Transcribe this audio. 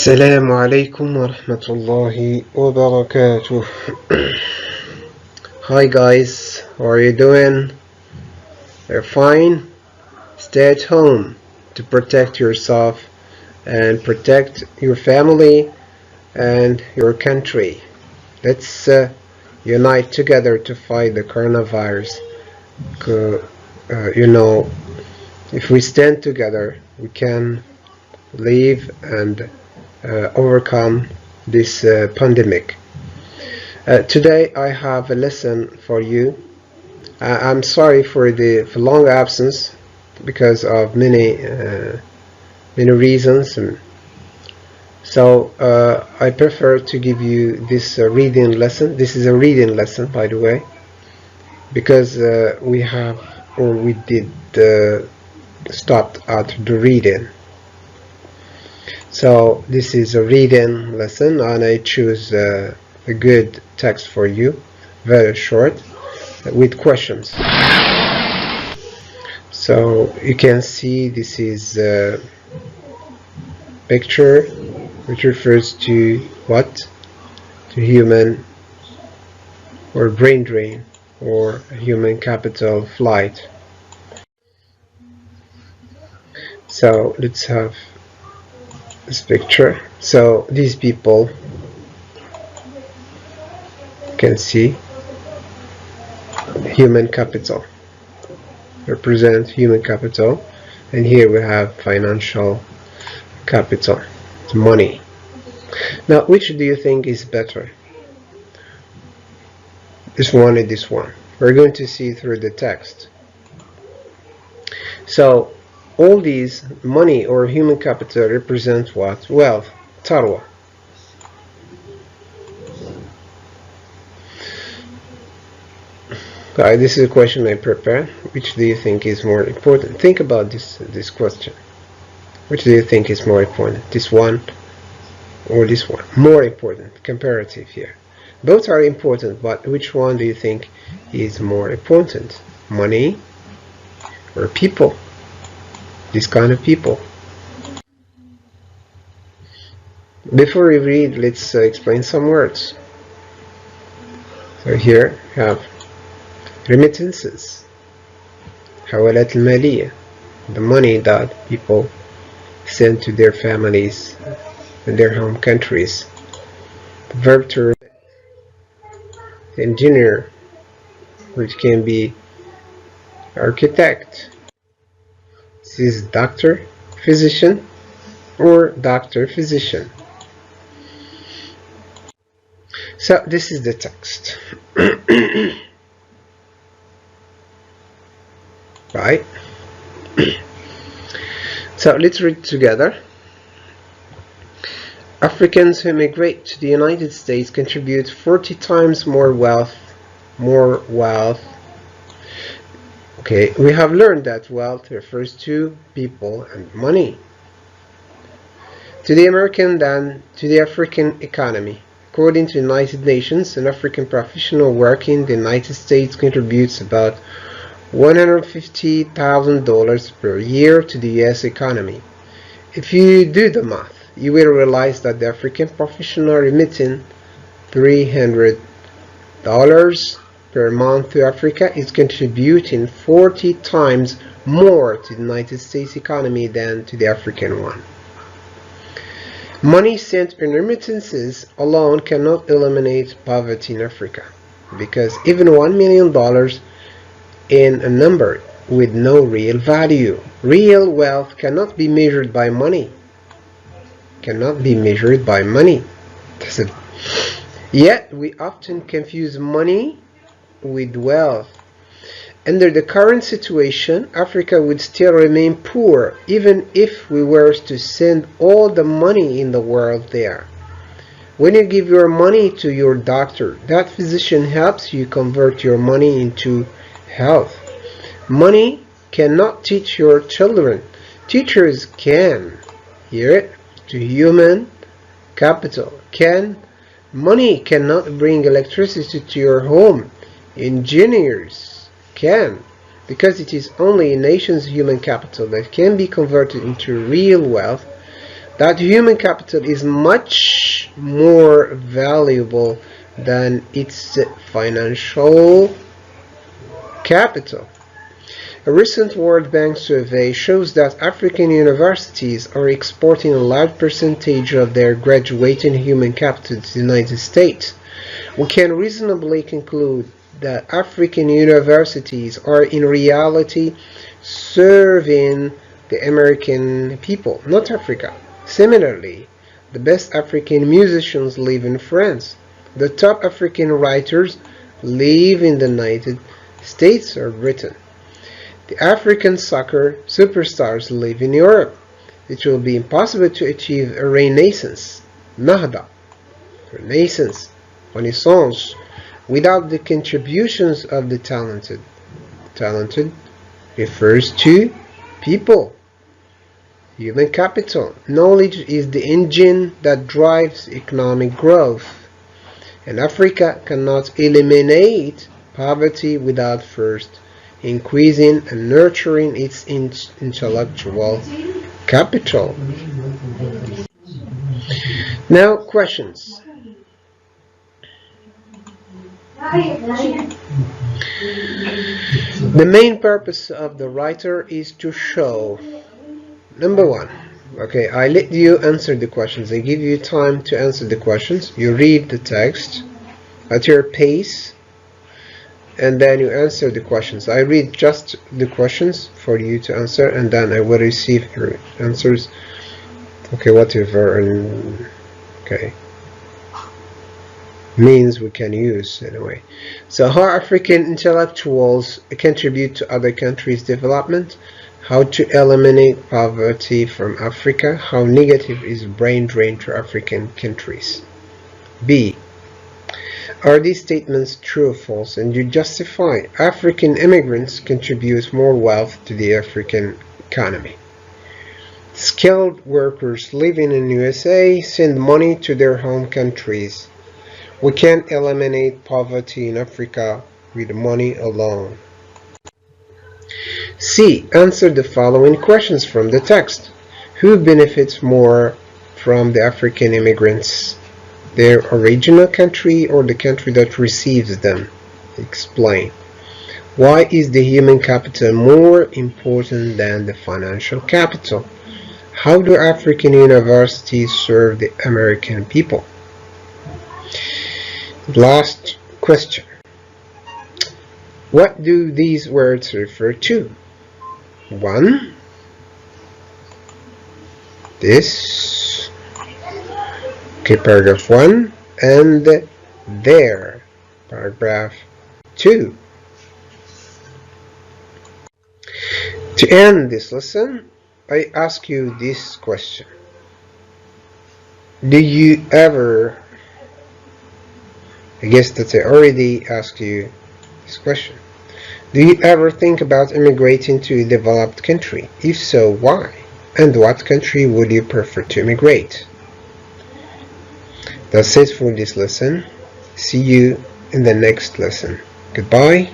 السلام عليكم ورحمة الله وبركاته. Hi guys, how are you doing? You're fine? Stay at home to protect yourself and protect your family and your country. Let's unite together to fight the coronavirus. If we stand together, we can live and overcome this pandemic. Today I have a lesson for you. I'm sorry for the long absence because of many reasons, so I prefer to give you this reading lesson. This is a reading lesson, by the way, because we did stopped at the reading. So this is a reading lesson, and I choose a good text for you, very short, with questions. So you can see this is a picture which refers to what? To human or brain drain or human capital flight. So let's have this picture. So these people, you can see human capital, represent human capital, and here we have financial capital, money. Now, which do you think is better? This one or this one? We're going to see through the text. So all these, money or human capital, represent what? Wealth, tarwa. This is a question I prepared. Which do you think is more important? Think about this question. Which do you think is more important? This one or this one? More important, comparative here. Both are important, but which one do you think is more important? Money or people? This kind of people. Before we read, let's explain some words. So here we have remittances, حوالات المالية, the money that people send to their families in their home countries. The verb to remit, engineer, which can be architect. This is doctor, physician, or doctor, physician. So this is the text. Right? So let's read together. Africans who migrate to the United States contribute 40 times more wealth. Okay, we have learned that wealth refers to people and money, to the American than to the African economy. According to the United Nations, an African professional working in the United States contributes about $150,000 per year to the US economy. If you do the math, you will realize that the African professional remitting $300 per month to Africa is contributing 40 times more to the United States economy than to the African one. Money sent in remittances alone cannot eliminate poverty in Africa, because even $1 million in a number with no real value. Real wealth cannot be measured by money. Yet we often confuse money with wealth. Under the current situation, Africa would still remain poor even if we were to send all the money in the world there. When you give your money to your doctor, that physician helps you convert your money into health. Money cannot teach your children. Teachers can. Hear it? To human capital. Can. Money cannot bring electricity to your home. Engineers can, because it is only a nation's human capital that can be converted into real wealth. that human capital is much more valuable than its financial capital. A recent World Bank survey shows that African universities are exporting a large percentage of their graduating human capital to the United States. We can reasonably conclude that African universities are in reality serving the American people, not Africa. Similarly, the best African musicians live in France. The top African writers live in the United States or Britain. The African soccer superstars live in Europe. It will be impossible to achieve a renaissance, Nahda, Renaissance, without the contributions of the talented. Talented refers to people. Human capital. Knowledge is the engine that drives economic growth. And Africa cannot eliminate poverty without first increasing and nurturing its intellectual capital. Now, questions. The main purpose of the writer is to show, number one, okay, I let you answer the questions. I give you time to answer the questions. You read the text at your pace, and then you answer the questions. I read just the questions for you to answer, and then I will receive your answers. Okay, whatever, and okay, means we can use anyway. So, how African intellectuals contribute to other countries' development? How to eliminate poverty from Africa? How negative is brain drain to African countries? B. Are these statements true or false, and do you justify African immigrants contribute more wealth to the African economy? Skilled workers living in USA send money to their home countries. We can't eliminate poverty in Africa with money alone. C. Answer the following questions from the text. Who benefits more from the African immigrants? Their original country or the country that receives them? Explain. Why is the human capital more important than the financial capital? How do African universities serve the American people? Last question. What do these words refer to? 1. This. Okay, paragraph 1. And there. Paragraph 2. To end this lesson, I ask you this question. Do you ever, I guess that I already asked you this question. Do you ever think about immigrating to a developed country? If so, why? And what country would you prefer to immigrate? That's it for this lesson. See you in the next lesson. Goodbye.